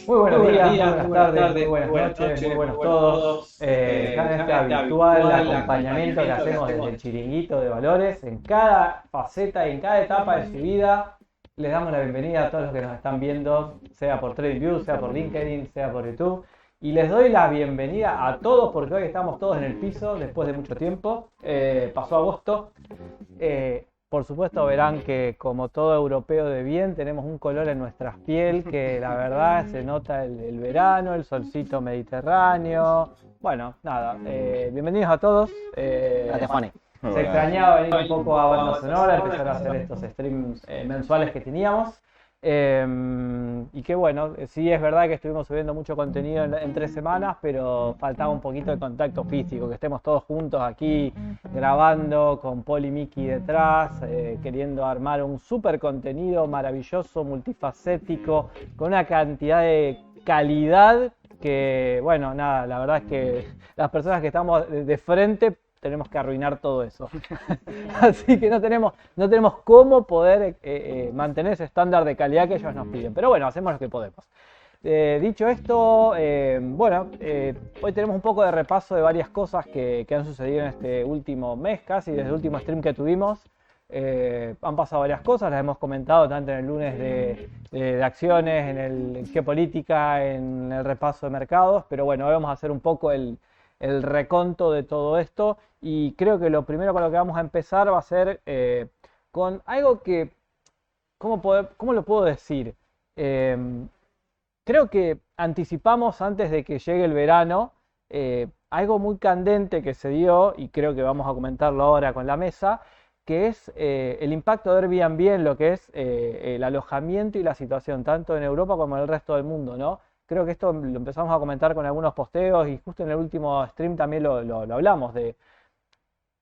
Muy buenos días, muy buenas tardes, muy buenas noches, muy buenos todos. En este habitual acompañamiento que hacemos desde el Chiringuito de Valores, en cada faceta y en cada etapa de su vida, les damos la bienvenida a todos los que nos están viendo, sea por TradingView, sea por LinkedIn, sea por YouTube. Y les doy la bienvenida a todos porque hoy estamos todos en el piso después de mucho tiempo. Pasó agosto. Por supuesto verán que como todo europeo de bien tenemos un color en nuestra piel que la verdad se nota el verano, el solcito mediterráneo. Bueno, nada, bienvenidos a todos. Gracias, Juani. Se extrañaba venir un poco a banda sonora, empezar a hacer estos streams mensuales que teníamos. Y que bueno, sí es verdad que estuvimos subiendo mucho contenido en 3 semanas, pero faltaba un poquito de contacto físico, que estemos todos juntos aquí grabando con Paul y Miki detrás, queriendo armar un súper contenido maravilloso, multifacético, con una cantidad de calidad que, bueno, nada, la verdad es que las personas que estamos de frente tenemos que arruinar todo eso. Así que no tenemos cómo poder mantener ese estándar de calidad que ellos nos piden. Pero bueno, hacemos lo que podemos. Dicho esto, hoy tenemos un poco de repaso de varias cosas que han sucedido en este último mes, casi desde el último stream que tuvimos. Han pasado varias cosas, las hemos comentado tanto en el lunes de acciones, en geopolítica, en el repaso de mercados. Pero bueno, hoy vamos a hacer un poco el reconto de todo esto, y creo que lo primero con lo que vamos a empezar va a ser con algo que, ¿cómo lo puedo decir? Creo que anticipamos antes de que llegue el verano algo muy candente que se dio, y creo que vamos a comentarlo ahora con la mesa, que es el impacto de Airbnb en lo que es el alojamiento y la situación, tanto en Europa como en el resto del mundo, ¿no? Creo que esto lo empezamos a comentar con algunos posteos, y justo en el último stream también lo hablamos, de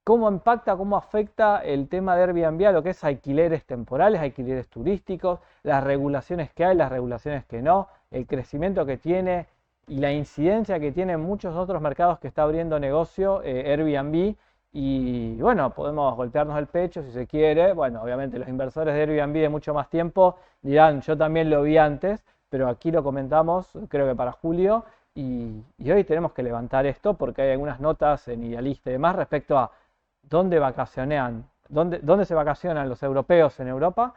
cómo impacta, cómo afecta el tema de Airbnb a lo que es alquileres temporales, alquileres turísticos, las regulaciones que hay, las regulaciones que no, el crecimiento que tiene y la incidencia que tiene en muchos otros mercados que está abriendo negocio Airbnb. Y bueno, podemos golpearnos el pecho si se quiere. Bueno, obviamente los inversores de Airbnb de mucho más tiempo dirán, yo también lo vi antes, pero aquí lo comentamos, creo que para julio, y hoy tenemos que levantar esto porque hay algunas notas en Idealista y demás respecto a dónde vacacionan, dónde se vacacionan los europeos en Europa,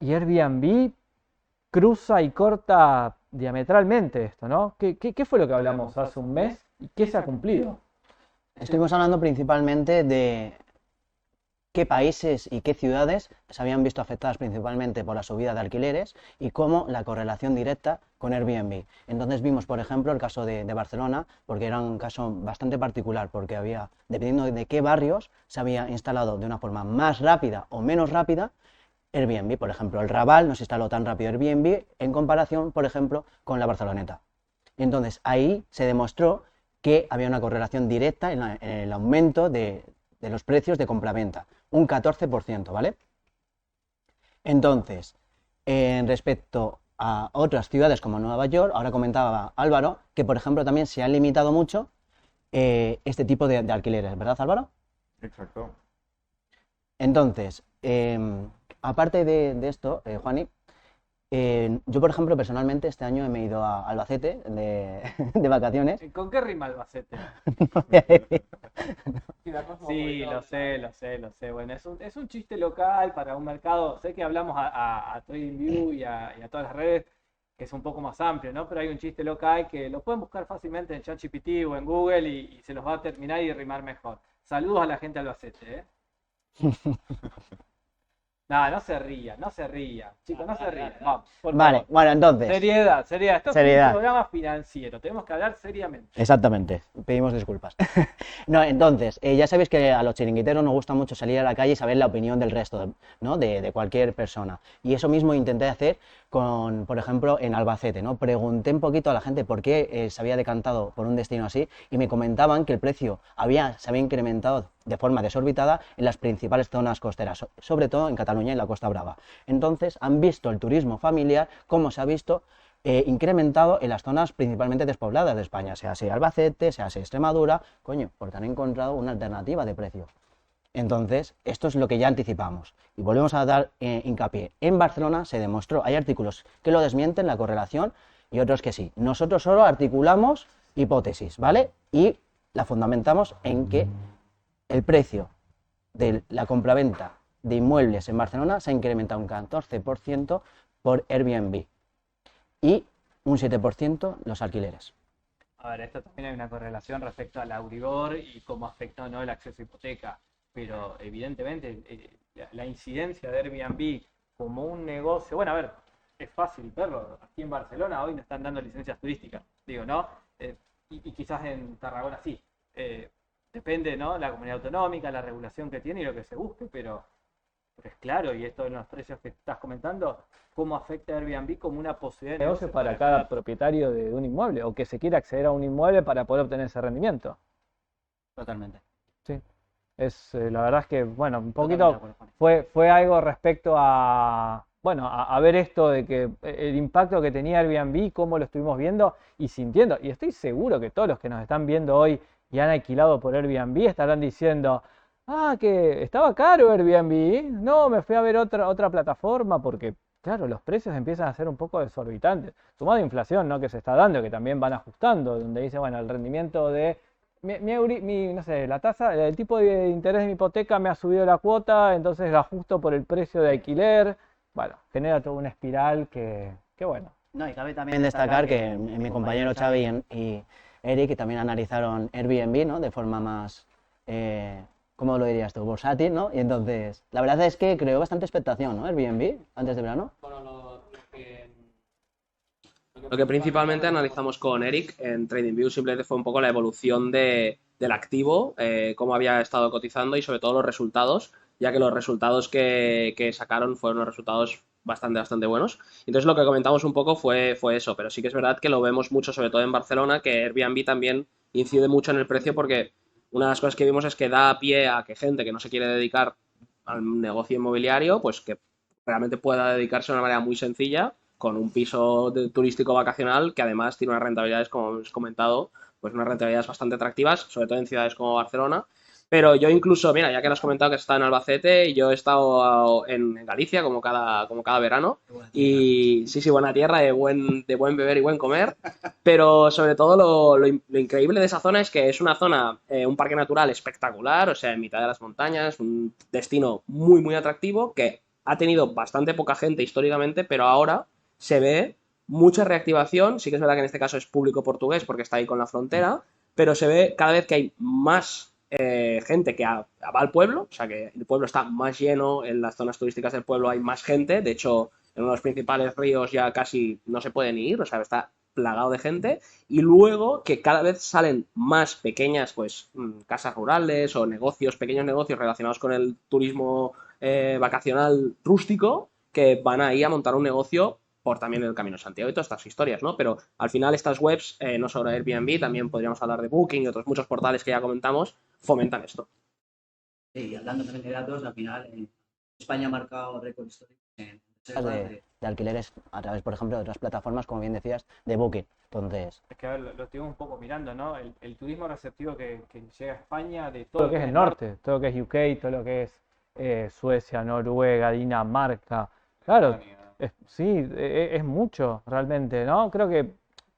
y Airbnb cruza y corta diametralmente esto, ¿no? ¿Qué fue lo que hablamos hace un mes y qué se ha cumplido? Estuvimos hablando principalmente de qué países y qué ciudades se habían visto afectadas principalmente por la subida de alquileres y cómo la correlación directa con Airbnb. Entonces vimos, por ejemplo, el caso de Barcelona, porque era un caso bastante particular, porque había, dependiendo de qué barrios, se había instalado de una forma más rápida o menos rápida Airbnb. Por ejemplo, el Raval no se instaló tan rápido Airbnb en comparación, por ejemplo, con la Barceloneta. Entonces ahí se demostró que había una correlación directa en el aumento de los precios de compraventa, un 14%, ¿vale? Entonces, respecto a otras ciudades como Nueva York, ahora comentaba Álvaro que, por ejemplo, también se han limitado mucho este tipo de alquileres, ¿verdad, Álvaro? Exacto. Entonces, aparte de esto, Juani, yo, por ejemplo, personalmente este año me he ido a Albacete de vacaciones. ¿Con qué rima Albacete? No voy a decir. Sí, lo sé. Bueno, es un chiste local para un mercado. Sé que hablamos a TradingView y a todas las redes, que es un poco más amplio, ¿no? Pero hay un chiste local que lo pueden buscar fácilmente en ChatGPT o en Google y se los va a terminar y rimar mejor. Saludos a la gente de Albacete, ¿eh? No, no se ría. Chicos, no se rían. Vamos, por Vale, favor. bueno, entonces, Seriedad. Esto es Seriedad. un programa financiero. Tenemos que hablar seriamente. exactamente, pedimos disculpas. No, entonces, ya sabéis que a los chiringuiteros nos gusta mucho salir a la calle y saber la opinión del resto, ¿no? De cualquier persona. Y eso mismo intenté hacer con, por ejemplo, en Albacete, ¿no? Pregunté un poquito a la gente por qué se había decantado por un destino así y me comentaban que el precio se había incrementado de forma desorbitada en las principales zonas costeras, sobre todo en Cataluña y en la Costa Brava. Entonces, han visto el turismo familiar como se ha visto incrementado en las zonas principalmente despobladas de España, sea Albacete, sea Extremadura, coño, porque han encontrado una alternativa de precio. Entonces, esto es lo que ya anticipamos. Y volvemos a dar hincapié. En Barcelona se demostró, hay artículos que lo desmienten, la correlación, y otros que sí. Nosotros solo articulamos hipótesis, ¿vale? Y la fundamentamos en que el precio de la compraventa de inmuebles en Barcelona se ha incrementado un 14% por Airbnb y un 7% los alquileres. A ver, esto también hay una correlación respecto al Euribor y cómo afecta o no el acceso a hipoteca, pero evidentemente la incidencia de Airbnb como un negocio, bueno, a ver, es fácil verlo, aquí en Barcelona hoy no están dando licencias turísticas, digo, ¿no? Y quizás en Tarragona sí, depende, ¿no? La comunidad autonómica, la regulación que tiene y lo que se busque, pero es claro, y esto en los precios que estás comentando, cómo afecta Airbnb como una posibilidad de negocio para cada propietario de un inmueble o que se quiera acceder a un inmueble para poder obtener ese rendimiento. Totalmente. Sí. La verdad es que, bueno, un Totalmente de poquito acuerdo, Juan. fue algo respecto a, bueno, a ver esto de que el impacto que tenía Airbnb, cómo lo estuvimos viendo y sintiendo. Y estoy seguro que todos los que nos están viendo hoy y han alquilado por Airbnb estarán diciendo, ah, que estaba caro Airbnb, no, me fui a ver otra plataforma porque, claro, los precios empiezan a ser un poco desorbitantes. Sumado a inflación, ¿no? Que se está dando, que también van ajustando, donde dice, bueno, el rendimiento de no sé, la tasa, el tipo de interés de mi hipoteca me ha subido la cuota, entonces la ajusto por el precio de alquiler. Bueno, genera toda una espiral que bueno. No, y cabe también destacar que mi compañero Xavi y Eric que también analizaron Airbnb, ¿no? De forma más, ¿cómo lo dirías tú? Bursátil, ¿no? Y entonces, la verdad es que creó bastante expectación, ¿no? Airbnb, antes de verano. Lo que principalmente analizamos con Eric en TradingView simplemente fue un poco la evolución del activo, cómo había estado cotizando y sobre todo los resultados, ya que los resultados que sacaron fueron unos resultados bastante buenos. Entonces lo que comentamos un poco fue eso, pero sí que es verdad que lo vemos mucho, sobre todo en Barcelona, que Airbnb también incide mucho en el precio porque una de las cosas que vimos es que da pie a que gente que no se quiere dedicar al negocio inmobiliario, pues que realmente pueda dedicarse de una manera muy sencilla con un piso turístico vacacional que además tiene unas rentabilidades, como hemos comentado, pues unas rentabilidades bastante atractivas, sobre todo en ciudades como Barcelona. Pero yo incluso, mira, ya que has comentado que está en Albacete, yo he estado en Galicia como cada verano. Y sí, buena tierra, de buen beber y buen comer. Pero sobre todo lo increíble de esa zona es que es una zona, un parque natural espectacular, o sea, en mitad de las montañas, un destino muy atractivo que ha tenido bastante poca gente históricamente, pero ahora se ve mucha reactivación. Sí que es verdad que en este caso es público portugués porque está ahí con la frontera, pero se ve cada vez que hay más gente que va al pueblo, o sea que el pueblo está más lleno, en las zonas turísticas del pueblo hay más gente, de hecho en uno de los principales ríos ya casi no se pueden ir, o sea, está plagado de gente, y luego que cada vez salen más pequeñas pues casas rurales o pequeños negocios relacionados con el turismo vacacional rústico que van ahí a montar un negocio por también el Camino de Santiago y todas estas historias, ¿no? Pero al final estas webs, no solo Airbnb, también podríamos hablar de Booking y otros muchos portales que ya comentamos, fomentan esto. Y hablando también de datos, al final España ha marcado récord histórico en reservas de alquileres a través, por ejemplo, de otras plataformas, como bien decías, de Booking. Entonces, Es que a ver, lo estuvimos un poco mirando, ¿no? El turismo receptivo que llega a España, de todo lo que es el norte, todo lo que es UK, todo lo que es Suecia, Noruega, Dinamarca. Claro, sí, es mucho realmente, ¿no? Creo que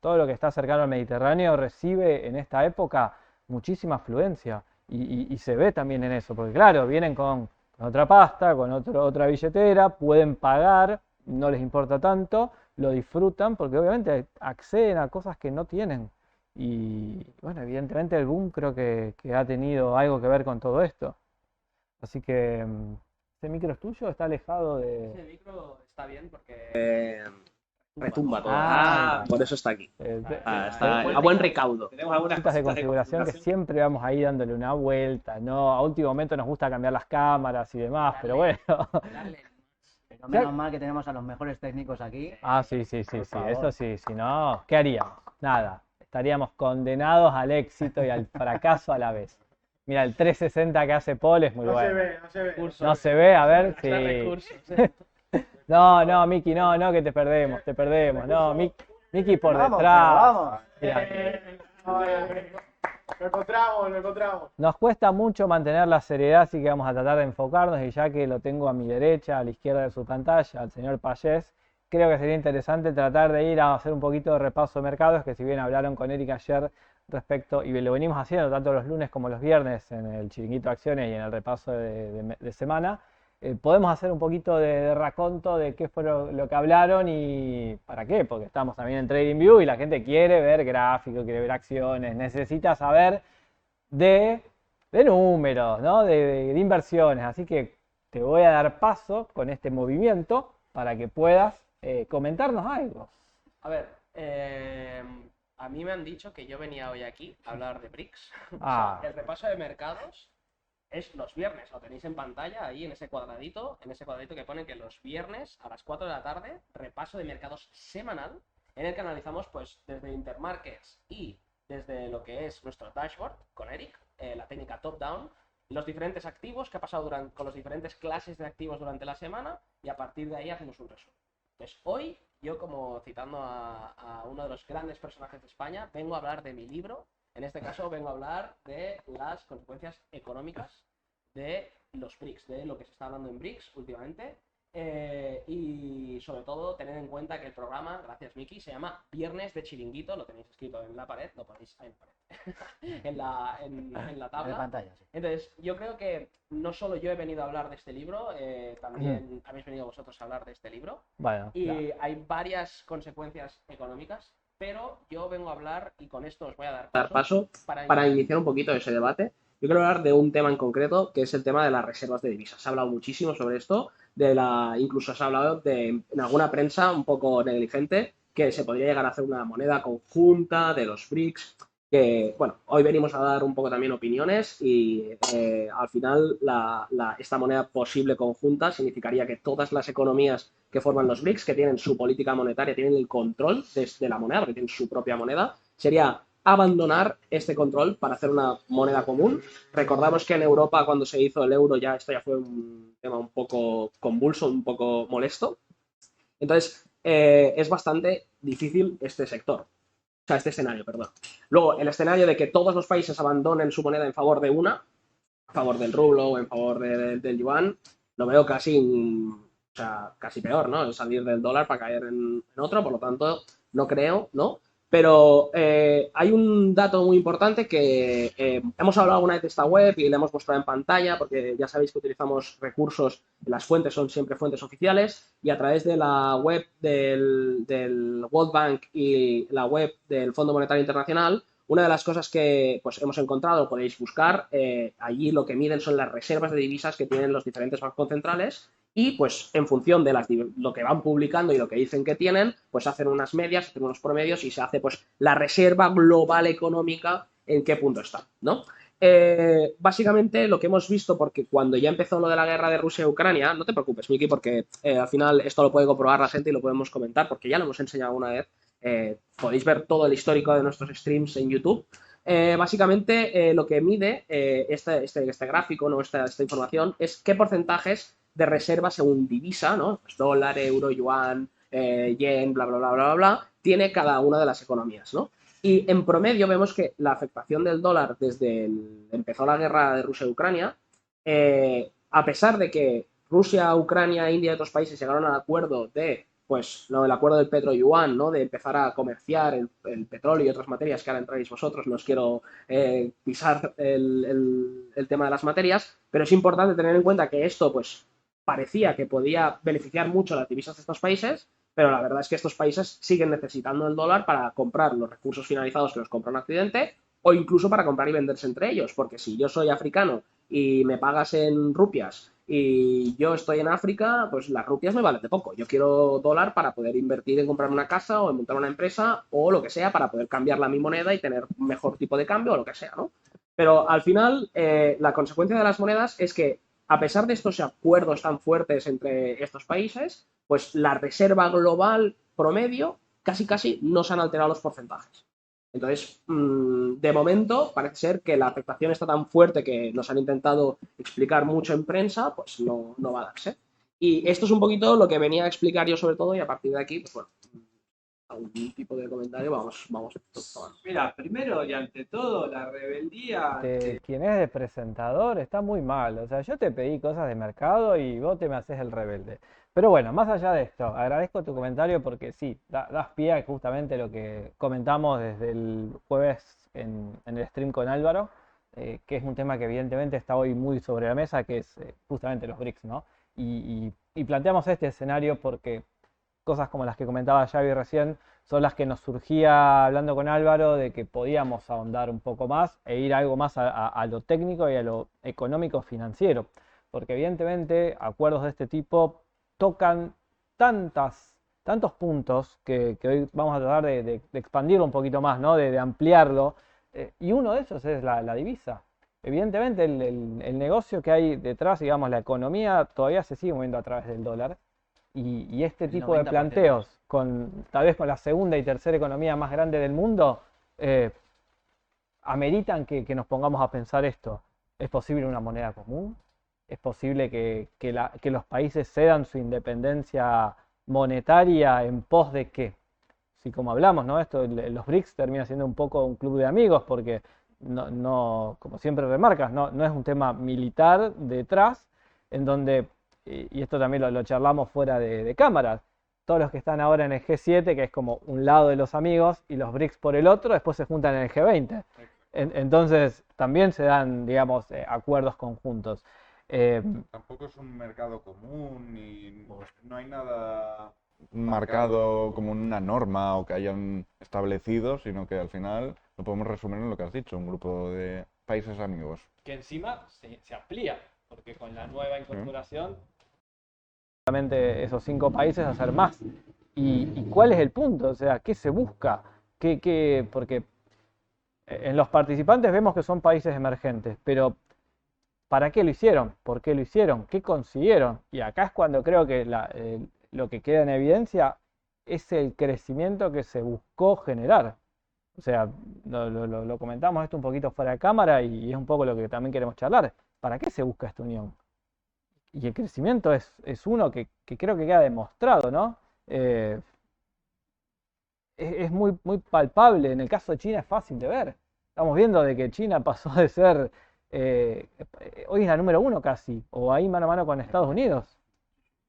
todo lo que está cercano al Mediterráneo recibe en esta época muchísima afluencia y se ve también en eso, porque claro, vienen con otra pasta, con otra billetera, pueden pagar, no les importa tanto, lo disfrutan porque obviamente acceden a cosas que no tienen. Y bueno, evidentemente el boom creo que ha tenido algo que ver con todo esto. Así que, ¿este micro es tuyo? ¿Está alejado Ese de...? micro está bien porque retumba todo. Ah, Por eso está aquí. Está Tenemos a buen recaudo. algunas cositas de configuración que siempre vamos ahí dándole una vuelta, ¿no? A último momento nos gusta cambiar las cámaras y demás, pero bueno. Pero menos mal que tenemos a los mejores técnicos aquí. Ah, sí, sí, sí, Por sí, favor. eso sí, si no, ¿qué haríamos? Nada, estaríamos condenados al éxito y al fracaso a la vez. Mira, el 360 que hace Paul es muy bueno. No se ve. No se ve, a ver, sí. No, Miki, no, que te perdemos. No, Miki por vamos, detrás. vamos. Mirá, Lo encontramos. nos cuesta mucho mantener la seriedad, así que vamos a tratar de enfocarnos y ya que lo tengo a mi derecha, a la izquierda de su pantalla, al señor Payés, creo que sería interesante tratar de ir a hacer un poquito de repaso de mercados, que si bien hablaron con Eric ayer respecto, y lo venimos haciendo tanto los lunes como los viernes en el Chiringuito de Acciones y en el repaso de semana, podemos hacer un poquito de raconto de qué fue lo que hablaron y para qué, porque estamos también en TradingView y la gente quiere ver gráficos, quiere ver acciones, necesita saber de números, ¿no? de inversiones. Así que te voy a dar paso con este movimiento para que puedas comentarnos algo. A ver, a mí me han dicho que yo venía hoy aquí a hablar de BRICS. Ah. O sea, el repaso de mercados es los viernes, lo tenéis en pantalla ahí en ese cuadradito que pone que los viernes a las 4 de la tarde, repaso de mercados semanal, en el que analizamos pues desde Intermarkets y desde lo que es nuestro dashboard con Eric, la técnica top-down, los diferentes activos que ha pasado con las diferentes clases de activos durante la semana y a partir de ahí hacemos un resumen. Entonces hoy, yo como citando a uno de los grandes personajes de España, vengo a hablar de mi libro. En este caso vengo a hablar de las consecuencias económicas de los BRICS, de lo que se está hablando en BRICS últimamente. Y sobre todo tener en cuenta que el programa, gracias Miki, se llama Viernes de Chiringuito, lo tenéis escrito en la pared, lo ponéis ahí en la pared, en la tabla. En pantalla, sí. Entonces, yo creo que no solo yo he venido a hablar de este libro, también habéis venido vosotros a hablar de este libro. Bueno, Y claro. hay varias consecuencias económicas, pero yo vengo a hablar, y con esto os voy a dar paso para iniciar un poquito ese debate. Yo quiero hablar de un tema en concreto, que es el tema de las reservas de divisas. Se ha hablado muchísimo sobre esto, incluso se ha hablado en alguna prensa un poco negligente, que se podría llegar a hacer una moneda conjunta de los BRICS, que, bueno, hoy venimos a dar un poco también opiniones y al final esta moneda posible conjunta significaría que todas las economías que forman los BRICS, que tienen su política monetaria, tienen el control de la moneda, porque tienen su propia moneda, sería abandonar este control para hacer una moneda común. Recordamos que en Europa cuando se hizo el euro esto ya fue un tema un poco convulso, un poco molesto. Entonces es bastante difícil este escenario, perdón. Luego, el escenario de que todos los países abandonen su moneda en favor de una, a favor del rublo o en favor del yuan, lo veo casi peor, ¿no? Salir del dólar para caer en otro, por lo tanto, no creo, ¿no? Pero hay un dato muy importante que hemos hablado alguna vez de esta web y le hemos mostrado en pantalla, porque ya sabéis que utilizamos recursos, las fuentes son siempre fuentes oficiales, y a través de la web del World Bank y la web del Fondo Monetario Internacional, una de las cosas que pues, hemos encontrado, podéis buscar, allí lo que miden son las reservas de divisas que tienen los diferentes bancos centrales y pues en función de lo que van publicando y lo que dicen que tienen, pues hacen unas medias, hacen unos promedios y se hace pues la reserva global económica en qué punto está, ¿no? Básicamente lo que hemos visto, porque cuando ya empezó lo de la guerra de Rusia y Ucrania, no te preocupes, Miki, porque al final esto lo puede comprobar la gente y lo podemos comentar, porque ya lo hemos enseñado una vez. Podéis ver todo el histórico de nuestros streams en YouTube. Básicamente lo que mide este gráfico, ¿no? esta información, es qué porcentajes de reserva según divisa, ¿no? Pues dólar, euro, yuan, yen, bla, bla, bla, bla, bla, tiene cada una de las economías, ¿no? Y en promedio vemos que la afectación del dólar desde empezó la guerra de Rusia y Ucrania, a pesar de que Rusia, Ucrania, India y otros países llegaron al acuerdo de, pues, el acuerdo del petro-yuan, ¿no? De empezar a comerciar el petróleo y otras materias que ahora entráis vosotros, no os quiero pisar el tema de las materias, pero es importante tener en cuenta que esto, pues, parecía que podía beneficiar mucho las divisas de estos países, pero la verdad es que estos países siguen necesitando el dólar para comprar los recursos finalizados que los compra un accidente o incluso para comprar y venderse entre ellos, porque si yo soy africano y me pagas en rupias y yo estoy en África, pues las rupias me valen de poco. Yo quiero dólar para poder invertir en comprar una casa o en montar una empresa o lo que sea para poder cambiarla a mi moneda y tener un mejor tipo de cambio o lo que sea, ¿no? Pero al final, la consecuencia de las monedas es que, a pesar de estos acuerdos tan fuertes entre estos países, pues la reserva global promedio casi no se han alterado los porcentajes. Entonces, de momento, parece ser que la afectación está tan fuerte que nos han intentado explicar mucho en prensa, pues no va a darse. Y esto es un poquito lo que venía a explicar yo sobre todo y a partir de aquí, pues bueno, algún tipo de comentario vamos. Mira, primero y ante todo, la rebeldía. Quien es de presentador está muy mal. O sea, yo te pedí cosas de mercado y vos te me haces el rebelde. Pero bueno, más allá de esto, agradezco tu comentario porque sí, das pie a justamente lo que comentamos desde el jueves en el stream con Álvaro, que es un tema que evidentemente está hoy muy sobre la mesa, que es justamente los BRICS, ¿no? Y planteamos este escenario porque cosas como las que comentaba Xavi recién son las que nos surgía hablando con Álvaro de que podíamos ahondar un poco más e ir algo más a lo técnico y a lo económico financiero. Porque evidentemente acuerdos de este tipo tocan tantos puntos que hoy vamos a tratar de expandirlo un poquito más, ¿no? de ampliarlo. Y uno de esos es la divisa. Evidentemente el negocio que hay detrás, digamos, la economía todavía se sigue moviendo a través del dólar. Y este El tipo de 90%. planteos, tal vez con la segunda y tercera economía más grande del mundo, ameritan que nos pongamos a pensar esto. ¿Es posible una moneda común? ¿Es posible que los países cedan su independencia monetaria en pos de qué? Si como hablamos, ¿no? Los BRICS termina siendo un poco un club de amigos porque como siempre remarcas, no es un tema militar detrás, en donde y esto también lo charlamos fuera de cámaras, todos los que están ahora en el G7, que es como un lado de los amigos, y los BRICS por el otro, después se juntan en el G20. Entonces también se dan, digamos, acuerdos conjuntos. Tampoco es un mercado común y no hay nada marcado como una norma o que hayan establecido, sino que al final lo podemos resumir en lo que has dicho, un grupo de países amigos. Que encima se amplía, porque con la nueva incorporación, solamente esos 5 países hacer más. ¿Y cuál es el punto? O sea, ¿qué se busca? Porque en los participantes vemos que son países emergentes, pero ¿para qué lo hicieron? ¿Por qué lo hicieron? ¿Qué consiguieron? Y acá es cuando creo que lo que queda en evidencia es el crecimiento que se buscó generar. O sea, lo comentamos esto un poquito fuera de cámara y es un poco lo que también queremos charlar. ¿Para qué se busca esta unión? Y el crecimiento es uno que creo que queda demostrado, ¿no? Es muy palpable. En el caso de China es fácil de ver. Estamos viendo de que China pasó de ser, hoy es la número 1 casi, o ahí mano a mano con Estados Unidos.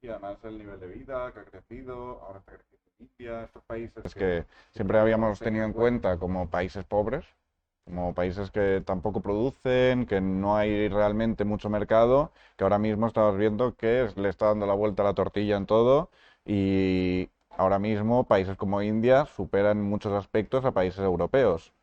Y además el nivel de vida que ha crecido, ahora está creciendo India, estos países que siempre habíamos tenido en cuenta como países pobres, como países que tampoco producen, que no hay realmente mucho mercado, que ahora mismo estamos viendo que le está dando la vuelta a la tortilla en todo y ahora mismo países como India superan en muchos aspectos a países europeos.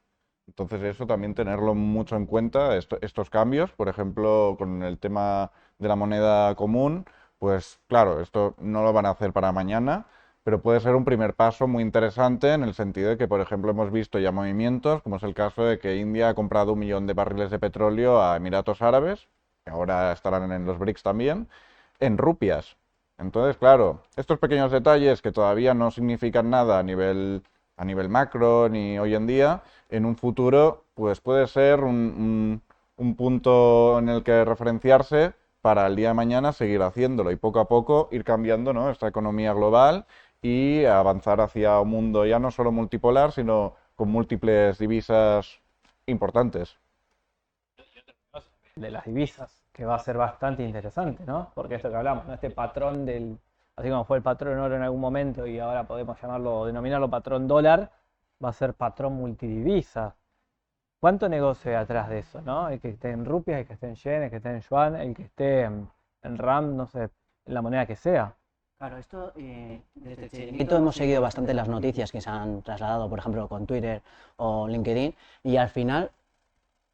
Entonces eso también tenerlo mucho en cuenta, estos cambios, por ejemplo, con el tema de la moneda común, pues claro, esto no lo van a hacer para mañana, pero puede ser un primer paso muy interesante en el sentido de que, por ejemplo, hemos visto ya movimientos, como es el caso de que India ha comprado 1 millón de barriles de petróleo a Emiratos Árabes, que ahora estarán en los BRICS también, en rupias. Entonces, claro, estos pequeños detalles que todavía no significan nada a nivel macro ni hoy en día, en un futuro, pues puede ser un punto en el que referenciarse para el día de mañana seguir haciéndolo y poco a poco ir cambiando, ¿no?, esta economía global y avanzar hacia un mundo ya no solo multipolar, sino con múltiples divisas importantes. De las divisas, que va a ser bastante interesante, ¿no? Porque esto que hablamos, ¿no? Este patrón así como fue el patrón oro en algún momento y ahora podemos denominarlo patrón dólar, va a ser patrón multidivisa. ¿Cuánto negocio hay atrás de eso, no? El que esté en rupias, el que esté en yen, el que esté en yuan, el que esté en RAM, no sé, en la moneda que sea. Claro, esto desde Chiringuito hemos seguido bastante las noticias que se han trasladado, por ejemplo, con Twitter o LinkedIn, y al final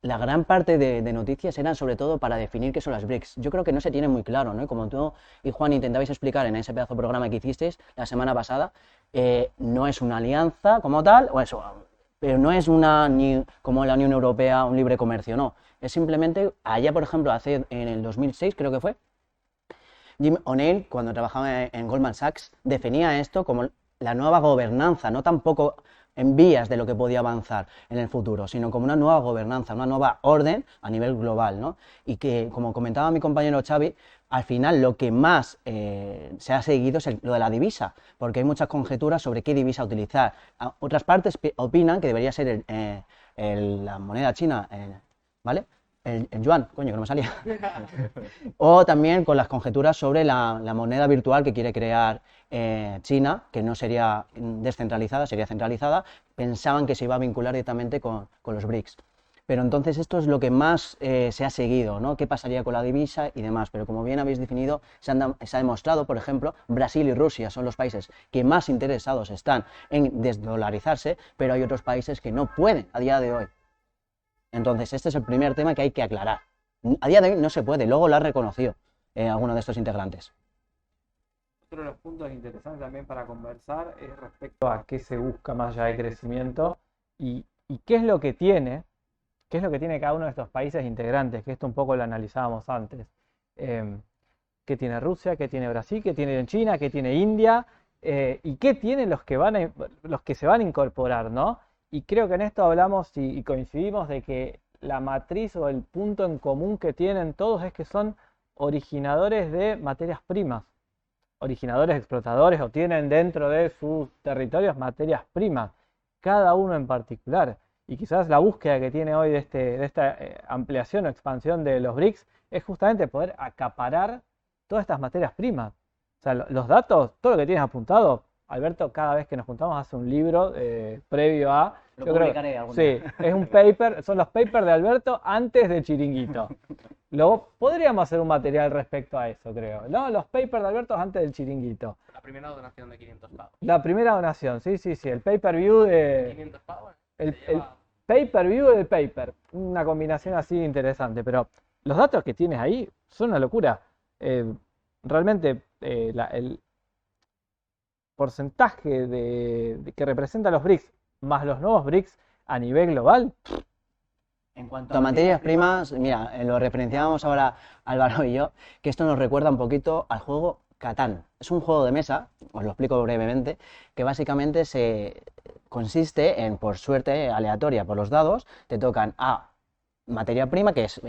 la gran parte de noticias eran sobre todo para definir qué son las BRICS. Yo creo que no se tiene muy claro, ¿no? Y como tú y Juan intentabais explicar en ese pedazo de programa que hicisteis la semana pasada, no es una alianza como tal, o eso, pero no es ni como la Unión Europea un libre comercio, no. Es simplemente, allá por ejemplo, en el 2006 creo que fue, Jim O'Neill, cuando trabajaba en Goldman Sachs, definía esto como la nueva gobernanza, no tampoco en vías de lo que podía avanzar en el futuro, sino como una nueva gobernanza, una nueva orden a nivel global, ¿no? Y que, como comentaba mi compañero Xavi, al final lo que más se ha seguido es lo de la divisa, porque hay muchas conjeturas sobre qué divisa utilizar. Otras partes opinan que debería ser la moneda china, ¿vale? El yuan, coño, que no me salía. O también con las conjeturas sobre la moneda virtual que quiere crear China, que no sería descentralizada, sería centralizada. Pensaban que se iba a vincular directamente con los BRICS. Pero entonces esto es lo que más se ha seguido, ¿no? ¿Qué pasaría con la divisa y demás? Pero como bien habéis definido, se ha demostrado, por ejemplo, Brasil y Rusia son los países que más interesados están en desdolarizarse, pero hay otros países que no pueden a día de hoy. Entonces, este es el primer tema que hay que aclarar. A día de hoy no se puede, luego lo ha reconocido alguno de estos integrantes. Otro de los puntos interesantes también para conversar es respecto a qué se busca más allá de crecimiento y qué es lo que tiene cada uno de estos países integrantes, que esto un poco lo analizábamos antes. ¿Qué tiene Rusia? ¿Qué tiene Brasil? ¿Qué tiene China? ¿Qué tiene India? ¿Y qué tienen los que se van a incorporar, ¿no? Y creo que en esto hablamos y coincidimos de que la matriz o el punto en común que tienen todos es que son originadores de materias primas, originadores, explotadores, o tienen dentro de sus territorios materias primas, cada uno en particular. Y quizás la búsqueda que tiene hoy de esta ampliación o expansión de los BRICS es justamente poder acaparar todas estas materias primas. O sea, los datos, todo lo que tienes apuntado, Alberto cada vez que nos juntamos hace un libro previo a... Lo publicaré algún día. Sí, es un paper, son los papers de Alberto antes de Chiringuito. Luego podríamos hacer un material respecto a eso, creo, ¿no? Los papers de Alberto antes del Chiringuito. La primera donación de 500 pavos. La primera donación, sí, el pay-per-view de... 500 pavos. El pay-per-view del paper, una combinación así interesante, pero los datos que tienes ahí son una locura. Realmente el porcentaje que representan los BRICS más los nuevos BRICS a nivel global. En cuanto a materias primas, mira, lo referenciábamos ahora Álvaro y yo, que esto nos recuerda un poquito al juego Catán. Es un juego de mesa, os lo explico brevemente, que básicamente consiste en, por suerte aleatoria, por los dados, te tocan a materia prima, que es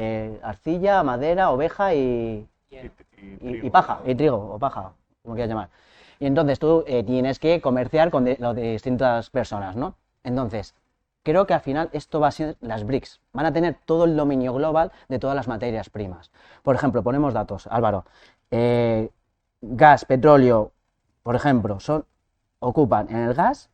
arcilla, madera, oveja y paja, y trigo, o paja, como quieras llamar. Y entonces tú tienes que comerciar con lo de distintas personas, ¿no? Entonces, creo que al final esto va a ser las BRICS. Van a tener todo el dominio global de todas las materias primas. Por ejemplo, ponemos datos, Álvaro. Gas, petróleo, por ejemplo, ocupan en el gas,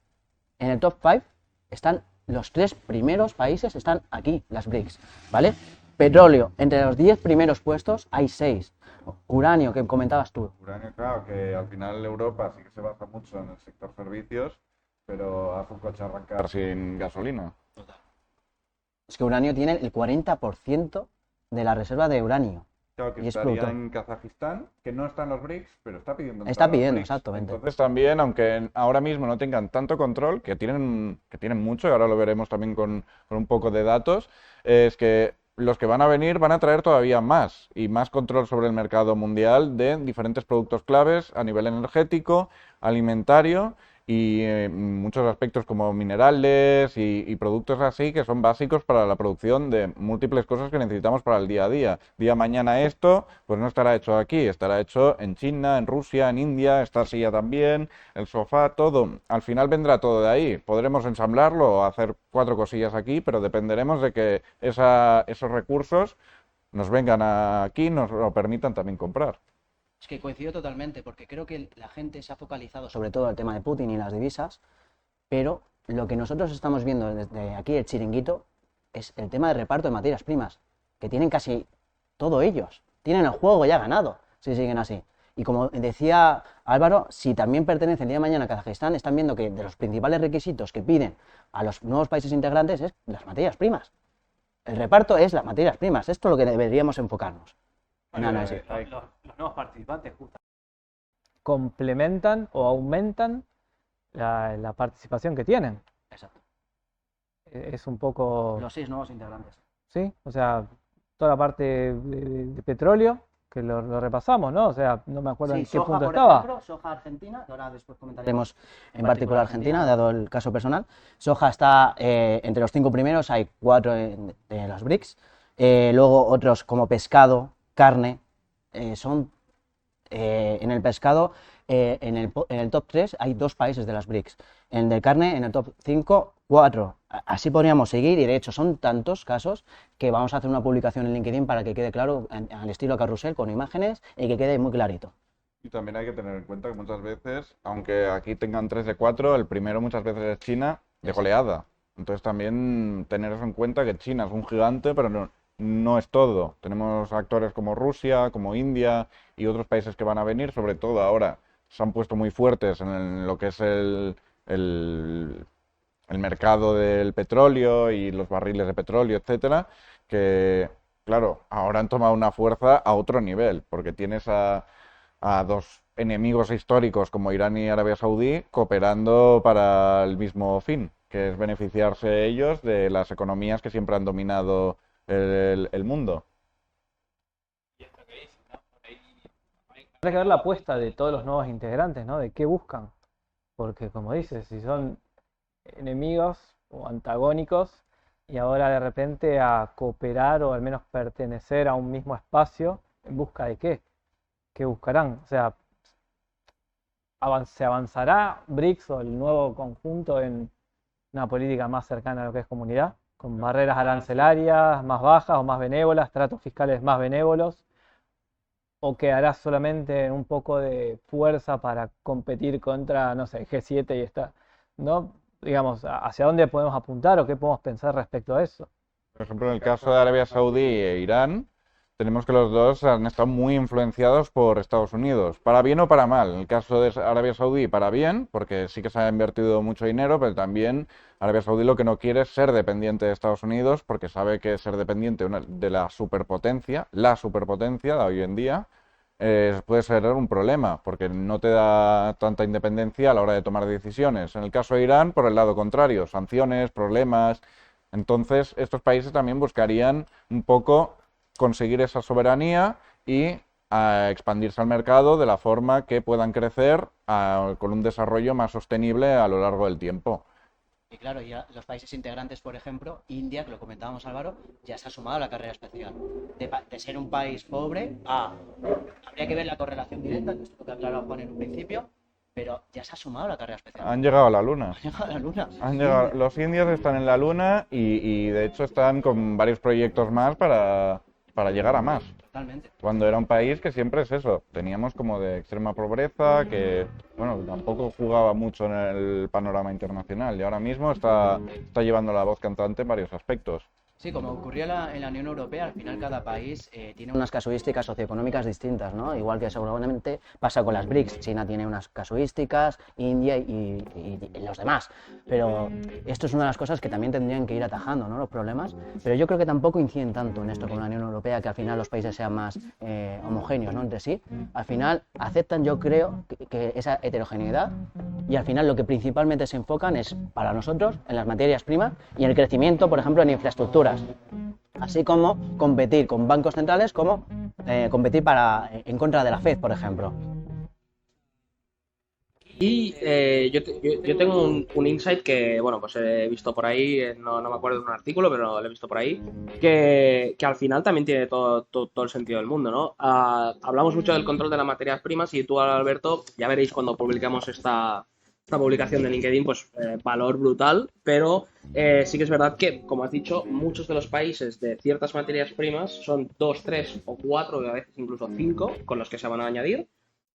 en el top 5, están los 3 primeros países, están aquí, las BRICS, ¿vale? Petróleo, entre los 10 primeros puestos hay 6. Uranio, que comentabas tú. Uranio, claro, que al final Europa sí que se basa mucho en el sector servicios, pero hace un coche arrancar sin gasolina. Es que uranio tiene el 40% de la reserva de uranio. Claro, que y es estaría productor. en Kazajistán, que no está en los BRICS, pero está pidiendo entrar Está a los pidiendo, BRICS. exactamente. Entonces también, aunque ahora mismo no tengan tanto control, que tienen mucho, y ahora lo veremos también con un poco de datos, es que los que van a venir van a traer todavía más y más control sobre el mercado mundial de diferentes productos claves a nivel energético, alimentario y muchos aspectos como minerales y productos así que son básicos para la producción de múltiples cosas que necesitamos para el día a día. Día mañana esto, pues no estará hecho aquí, estará hecho en China, en Rusia, en India, esta silla también, el sofá, todo. Al final vendrá todo de ahí. Podremos ensamblarlo o hacer 4 cosillas aquí, pero dependeremos de que esos recursos nos vengan aquí y nos lo permitan también comprar. Es que coincido totalmente, porque creo que la gente se ha focalizado sobre todo el tema de Putin y las divisas, pero lo que nosotros estamos viendo desde aquí el chiringuito es el tema de reparto de materias primas, que tienen casi todo ellos. Tienen el juego ya ganado, si siguen así. Y como decía Álvaro, si también pertenece el día de mañana a Kazajistán, están viendo que de los principales requisitos que piden a los nuevos países integrantes es las materias primas. El reparto es las materias primas. Esto es lo que deberíamos enfocarnos. En análisis. Los nuevos participantes justamente complementan o aumentan la participación que tienen. Exacto. Es un poco, Los 6 nuevos integrantes. ¿sí? O sea, toda la parte de petróleo, que lo repasamos, ¿no? O sea, no me acuerdo en qué punto por estaba. ejemplo, soja argentina, que ahora después comentaremos en particular Argentina, dado el caso personal. Soja está entre los 5 primeros, hay 4 de las BRICS. Luego otros como pescado, carne, son en el pescado, en el top 3 hay 2 países de las BRICS. En el de carne, en el top 5, 4. Así podríamos seguir y de hecho son tantos casos que vamos a hacer una publicación en LinkedIn para que quede claro al estilo carrusel con imágenes y que quede muy clarito. Y también hay que tener en cuenta que muchas veces, aunque aquí tengan 3 de 4, el primero muchas veces es China de goleada. Entonces también tener eso en cuenta que China es un gigante, pero no es todo. Tenemos actores como Rusia, como India y otros países que van a venir, sobre todo ahora se han puesto muy fuertes en lo que es el mercado del petróleo y los barriles de petróleo, etcétera, que claro, ahora han tomado una fuerza a otro nivel, porque tienes a 2 enemigos históricos como Irán y Arabia Saudí cooperando para el mismo fin, que es beneficiarse ellos de las economías que siempre han dominado el mundo. Habrá que ver la apuesta de todos los nuevos integrantes, ¿no? De qué buscan. Porque como dices, si son enemigos o antagónicos y ahora de repente a cooperar o al menos pertenecer a un mismo espacio, ¿en busca de qué? ¿Qué buscarán? O sea, ¿se avanzará BRICS o el nuevo conjunto en una política más cercana a lo que es comunidad? Con barreras arancelarias más bajas o más benévolas, tratos fiscales más benévolos, o quedará solamente en un poco de fuerza para competir contra, no sé, G7 y está, ¿no? Digamos, ¿hacia dónde podemos apuntar o qué podemos pensar respecto a eso? Por ejemplo, en el caso de Arabia Saudí e Irán, tenemos que los dos han estado muy influenciados por Estados Unidos, para bien o para mal. En el caso de Arabia Saudí, para bien, porque sí que se ha invertido mucho dinero, pero también Arabia Saudí lo que no quiere es ser dependiente de Estados Unidos, porque sabe que ser dependiente de la superpotencia de hoy en día, puede ser un problema, porque no te da tanta independencia a la hora de tomar decisiones. En el caso de Irán, por el lado contrario, sanciones, problemas. Entonces, estos países también buscarían un poco conseguir esa soberanía y expandirse al mercado de la forma que puedan crecer con un desarrollo más sostenible a lo largo del tiempo. Y claro, ya los países integrantes, por ejemplo, India, que lo comentábamos Álvaro, ya se ha sumado a la carrera espacial. De ser un país pobre a... Habría que ver la correlación directa, que es lo que aclaraba Juan en un principio, pero ya se ha sumado a la carrera espacial. Han llegado a la Luna. Han llegado a la Luna. Los indios están en la Luna y de hecho están con varios proyectos más para llegar a más. Totalmente. Cuando era un país que siempre es eso, teníamos como de extrema pobreza, que bueno, tampoco jugaba mucho en el panorama internacional y ahora mismo está llevando la voz cantante en varios aspectos. Sí, como ocurrió en la Unión Europea, al final cada país tiene unas casuísticas socioeconómicas distintas, ¿no? Igual que seguramente pasa con las BRICS. China tiene unas casuísticas, India y los demás. Pero esto es una de las cosas que también tendrían que ir atajando, ¿no? Los problemas. Pero yo creo que tampoco inciden tanto en esto como la Unión Europea, que al final los países sean más homogéneos, ¿no? Entre sí. Al final aceptan, yo creo, que esa heterogeneidad, y al final lo que principalmente se enfocan es, para nosotros, en las materias primas y en el crecimiento, por ejemplo, en infraestructuras. Así como competir con bancos centrales, como competir en contra de la Fed, por ejemplo. Y yo tengo un insight que, bueno, pues he visto por ahí, no me acuerdo de un artículo, pero lo he visto por ahí, que al final también tiene todo el sentido del mundo, ¿no? Hablamos mucho del control de las materias primas y tú, Alberto, ya veréis cuando publicamos esta publicación de LinkedIn, pues valor brutal, pero sí que es verdad que, como has dicho, muchos de los países de ciertas materias primas son 2, 3 o 4, a veces incluso 5, con los que se van a añadir.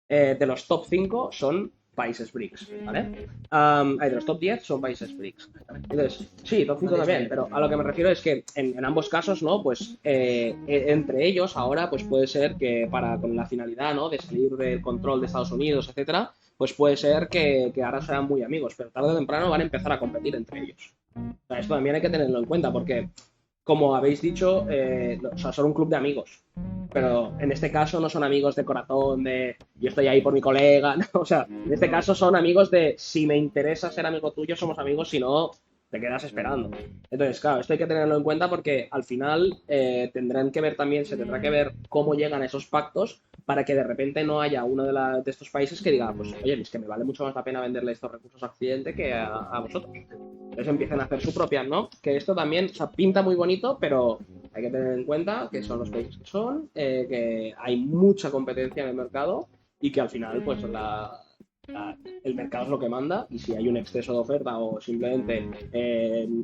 De los top 5 son países BRICS, ¿vale? De los top 10 son países BRICS. Entonces, sí, top 5 también, pero a lo que me refiero es que en ambos casos, ¿no? Pues entre ellos ahora, pues puede ser que con la finalidad, ¿no? De salir del control de Estados Unidos, etcétera, pues puede ser que ahora sean muy amigos, pero tarde o temprano van a empezar a competir entre ellos. O sea, esto también hay que tenerlo en cuenta porque, como habéis dicho, o sea, son un club de amigos. Pero en este caso no son amigos de corazón, de yo estoy ahí por mi colega, ¿no? O sea, en este caso son amigos de si me interesa ser amigo tuyo, somos amigos, si no, te quedas esperando. Entonces, claro, esto hay que tenerlo en cuenta porque al final se tendrá que ver cómo llegan a esos pactos para que de repente no haya uno de estos países que diga, pues oye, es que me vale mucho más la pena venderle estos recursos a Occidente que a vosotros. Entonces empiezan a hacer su propia, ¿no? Que esto también, o sea, pinta muy bonito, pero hay que tener en cuenta que son los países que son, que hay mucha competencia en el mercado y que al final, pues el mercado es lo que manda, y si hay un exceso de oferta o simplemente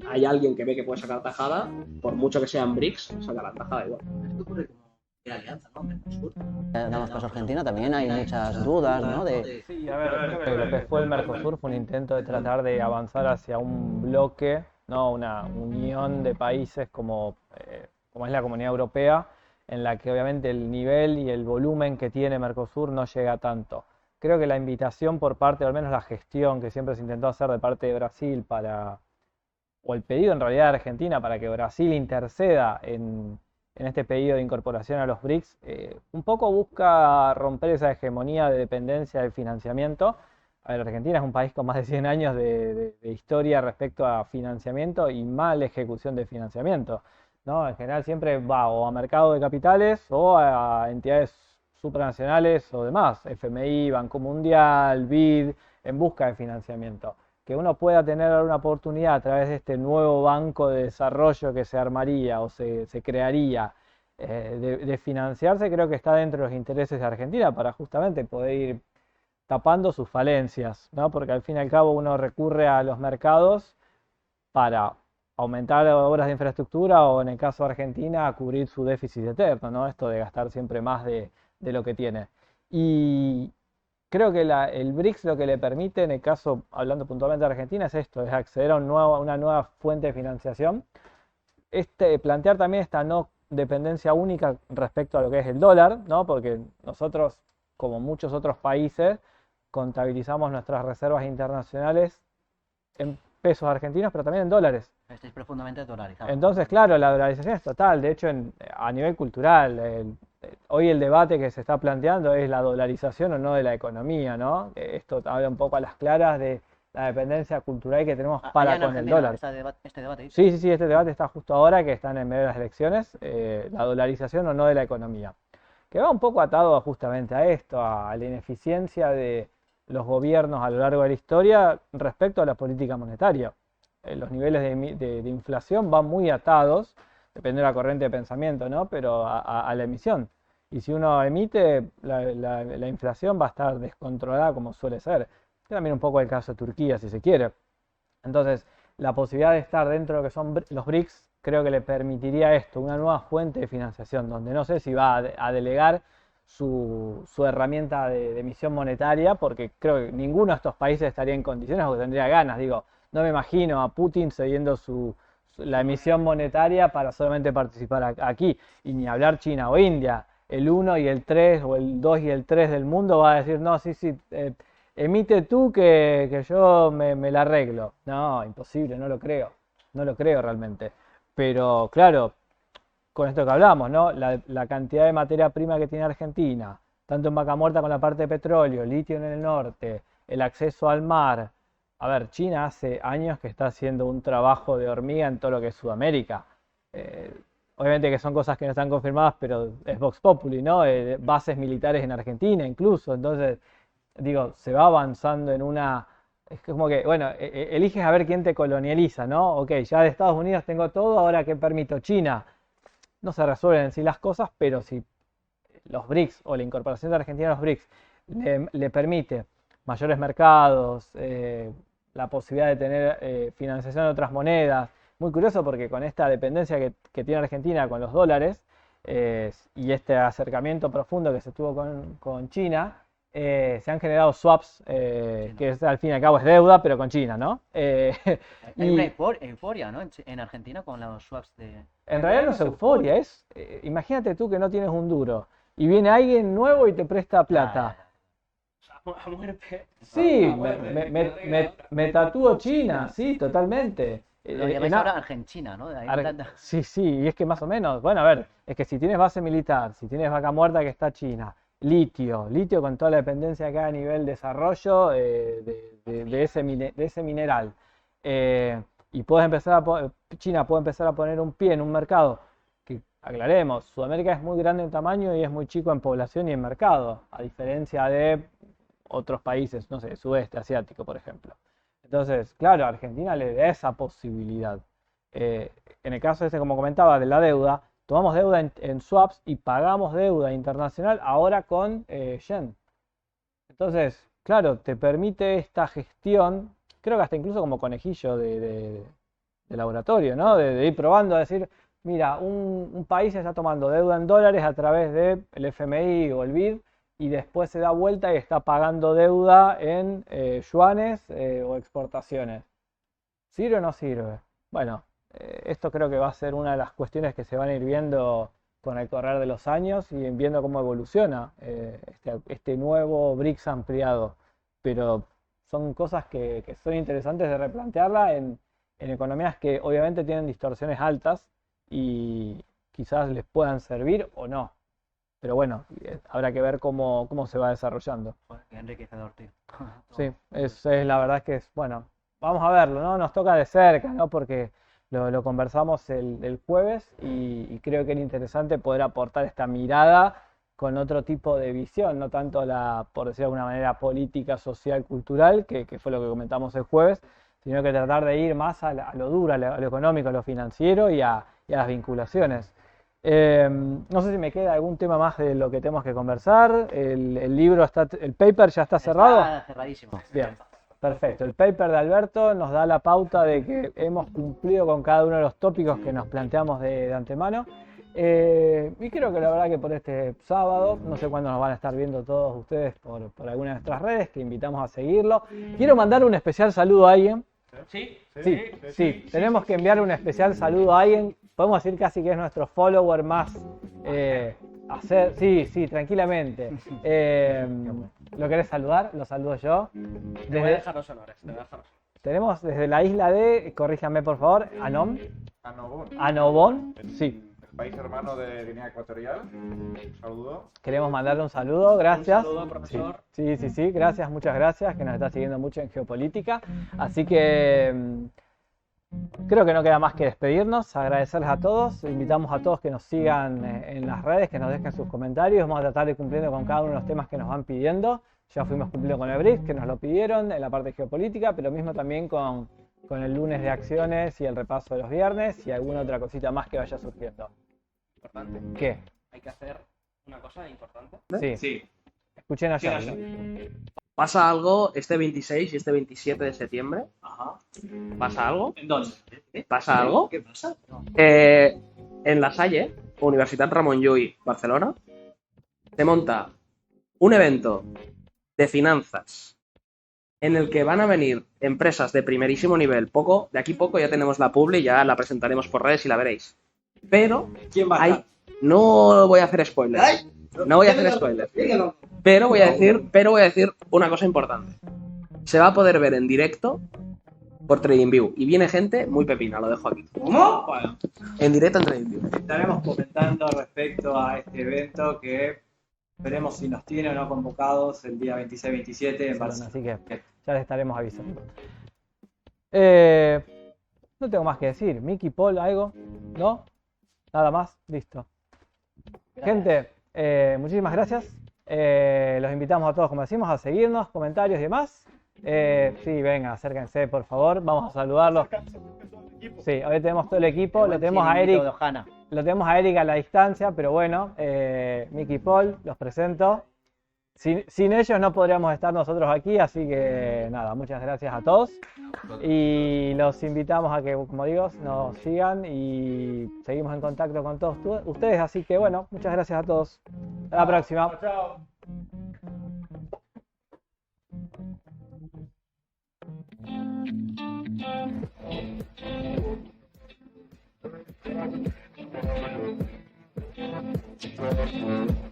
hay alguien que ve que puede sacar tajada, por mucho que sean BRICS, sacarán tajada igual. Esto ocurre como de alianza, ¿no? Mercosur. Damos paso a Argentina, también hay muchas dudas, ¿no? Sí, a ver, creo que lo que fue el Mercosur fue un intento de tratar de avanzar hacia un bloque, no una unión de países como es la Comunidad Europea, en la que obviamente el nivel y el volumen que tiene Mercosur no llega tanto. Creo que la invitación por parte, o al menos la gestión que siempre se intentó hacer de parte de Brasil o el pedido en realidad de Argentina para que Brasil interceda en este pedido de incorporación a los BRICS, un poco busca romper esa hegemonía de dependencia del financiamiento. A ver, Argentina es un país con más de 100 años de historia respecto a financiamiento y mal ejecución de financiamiento, ¿no? En general siempre va o a mercado de capitales o a entidades supranacionales o demás, FMI, Banco Mundial, BID, en busca de financiamiento. Que uno pueda tener una oportunidad a través de este nuevo banco de desarrollo que se armaría o se crearía de financiarse, creo que está dentro de los intereses de Argentina para justamente poder ir tapando sus falencias, ¿no? Porque al fin y al cabo uno recurre a los mercados para aumentar obras de infraestructura o, en el caso de Argentina, a cubrir su déficit eterno, ¿no? Esto de gastar siempre más de lo que tiene. Y creo que el BRICS lo que le permite, en el caso, hablando puntualmente de Argentina, es esto, es acceder a una nueva fuente de financiación. Plantear también esta no dependencia única respecto a lo que es el dólar, ¿no? Porque nosotros, como muchos otros países, contabilizamos nuestras reservas internacionales en pesos argentinos, pero también en dólares. Estáis profundamente dolarizados. Entonces, claro, la dolarización es total. De hecho, a nivel cultural, hoy el debate que se está planteando es la dolarización o no de la economía, ¿no? Esto habla un poco a las claras de la dependencia cultural que tenemos para con el dólar. Este debate. Sí, este debate está justo ahora que están en medio de las elecciones, la dolarización o no de la economía. Que va un poco atado justamente a esto, a la ineficiencia de los gobiernos a lo largo de la historia respecto a la política monetaria. Los niveles de inflación van muy atados, depende de la corriente de pensamiento, ¿no? Pero a la emisión. Y si uno emite, la inflación va a estar descontrolada como suele ser. También un poco el caso de Turquía, si se quiere. Entonces, la posibilidad de estar dentro de lo que son los BRICS, creo que le permitiría esto, una nueva fuente de financiación, donde no sé si va a delegar su herramienta de emisión monetaria, porque creo que ninguno de estos países estaría en condiciones o tendría ganas. Digo, no me imagino a Putin cediendo su la emisión monetaria para solamente participar aquí. Y ni hablar China o India. El 1 y el 3 o el 2 y el 3 del mundo va a decir, no, sí, emite tú que yo me la arreglo. No, imposible, no lo creo. No lo creo realmente. Pero claro, con esto que hablamos, ¿no? La cantidad de materia prima que tiene Argentina, tanto en Vaca Muerta con la parte de petróleo, litio en el norte, el acceso al mar. A ver, China hace años que está haciendo un trabajo de hormiga en todo lo que es Sudamérica. Eh, Obviamente que son cosas que no están confirmadas, pero es Vox Populi, ¿no? Bases militares en Argentina incluso. Entonces, digo, se va avanzando en una... Es como que, bueno, eliges a ver quién te colonializa, ¿no? Ok, ya de Estados Unidos tengo todo, ahora ¿qué permito? China. No se resuelven en sí las cosas, pero si los BRICS o la incorporación de Argentina a los BRICS le permite mayores mercados, la posibilidad de tener financiación de otras monedas. Muy curioso porque con esta dependencia que tiene Argentina con los dólares y este acercamiento profundo que se tuvo con China, se han generado swaps, que al fin y al cabo es deuda, pero con China, ¿no? Hay una euforia, ¿no? En Argentina con los swaps de... En realidad no es euforia, es, imagínate tú que no tienes un duro y viene alguien nuevo y te presta plata. A muerte. Sí, me tatúo China, sí, totalmente. Lo llamáis ahora Argentina, ¿no? Sí, sí, y es que más o menos, bueno, a ver, es que si tienes base militar, si tienes Vaca Muerta que está China, litio con toda la dependencia que hay a nivel desarrollo de ese mineral, y puedes empezar China puede empezar a poner un pie en un mercado que, aclaremos, Sudamérica es muy grande en tamaño y es muy chico en población y en mercado, a diferencia de otros países, no sé, sudeste asiático, por ejemplo. Entonces, claro, a Argentina le da esa posibilidad. En el caso como comentaba, de la deuda, tomamos deuda en swaps y pagamos deuda internacional ahora con yen. Entonces, claro, te permite esta gestión, creo que hasta incluso como conejillo de laboratorio, ¿no? De ir probando, a decir, mira, un país está tomando deuda en dólares a través del FMI o el BID, y después se da vuelta y está pagando deuda en yuanes o exportaciones. ¿Sirve o no sirve? Bueno, esto creo que va a ser una de las cuestiones que se van a ir viendo con el correr de los años y viendo cómo evoluciona este nuevo BRICS ampliado. Pero son cosas que son interesantes de replantearla en economías que obviamente tienen distorsiones altas y quizás les puedan servir o no. Pero bueno, habrá que ver cómo se va desarrollando. Qué enriquecedor, tío. Sí, es la verdad que es, bueno, vamos a verlo, ¿no? Nos toca de cerca, ¿no? Porque lo conversamos el jueves y creo que era interesante poder aportar esta mirada con otro tipo de visión, no tanto por decir de alguna manera, política, social, cultural, que fue lo que comentamos el jueves, sino que tratar de ir más a lo duro, a lo económico, a lo financiero y a las vinculaciones. No sé si me queda algún tema más de lo que tenemos que conversar. El libro el paper ya está cerrado. Está cerradísimo. Bien, perfecto. El paper de Alberto nos da la pauta de que hemos cumplido con cada uno de los tópicos que nos planteamos de antemano. Y creo que la verdad que por este sábado, no sé cuándo nos van a estar viendo todos ustedes por alguna de nuestras redes, que invitamos a seguirlo. Quiero mandar un especial saludo a alguien. Sí, tenemos que enviar un especial saludo a alguien. Podemos decir casi que es nuestro follower más. Sí, tranquilamente. ¿Lo querés saludar? Lo saludo yo. Te voy a dejar los honores. Tenemos desde la isla de, corríjame por favor, Anobón. Sí. El país hermano de Guinea Ecuatorial. Un saludo. Queremos mandarle un saludo, gracias. Un saludo, profesor. Sí, gracias, muchas gracias, que nos está siguiendo mucho en geopolítica. Así que creo que no queda más que despedirnos, agradecerles a todos, invitamos a todos que nos sigan en las redes, que nos dejen sus comentarios, vamos a tratar de cumplir con cada uno de los temas que nos van pidiendo. Ya fuimos cumpliendo con el BRICS, que nos lo pidieron en la parte de geopolítica, pero mismo también con el lunes de acciones y el repaso de los viernes y alguna otra cosita más que vaya surgiendo. Importante. ¿Qué? Hay que hacer una cosa importante. Sí. Escuchen allá. Pasa algo este 26 y este 27 de septiembre. Ajá. ¿Pasa algo? ¿En dónde? ¿Pasa algo? ¿Qué pasa? En La Salle, Universitat Ramon Llull, Barcelona, se monta un evento de finanzas en el que van a venir empresas de primerísimo nivel. De aquí poco ya tenemos la publi, ya la presentaremos por redes y la veréis. Pero ¿Quién va a estar? no voy a hacer spoilers. No voy a hacer spoilers. Pero voy a decir una cosa importante. Se va a poder ver en directo por TradingView. Y viene gente muy pepina, lo dejo aquí. ¿Cómo? Bueno, En directo en TradingView. estaremos comentando respecto a este evento que veremos si nos tiene o no convocados el día 26-27 en Barcelona. Así que ya les estaremos avisando. No tengo más que decir. Mickey, Paul, ¿algo? ¿No? Nada más. Listo. Gente, muchísimas gracias. Los invitamos a todos, como decimos, a seguirnos, comentarios y demás. Sí, venga, acérquense, por favor. Vamos a saludarlos. Sí, hoy tenemos todo el equipo. Lo tenemos a Eric. Lo tenemos a Eric a la distancia, pero bueno, Mickey y Paul, los presento. Sin ellos no podríamos estar nosotros aquí, así que nada, muchas gracias a todos. Y los invitamos a que, como digo, nos sigan y seguimos en contacto con todos ustedes. Así que bueno, muchas gracias a todos. Hasta la próxima. Chao. Chao.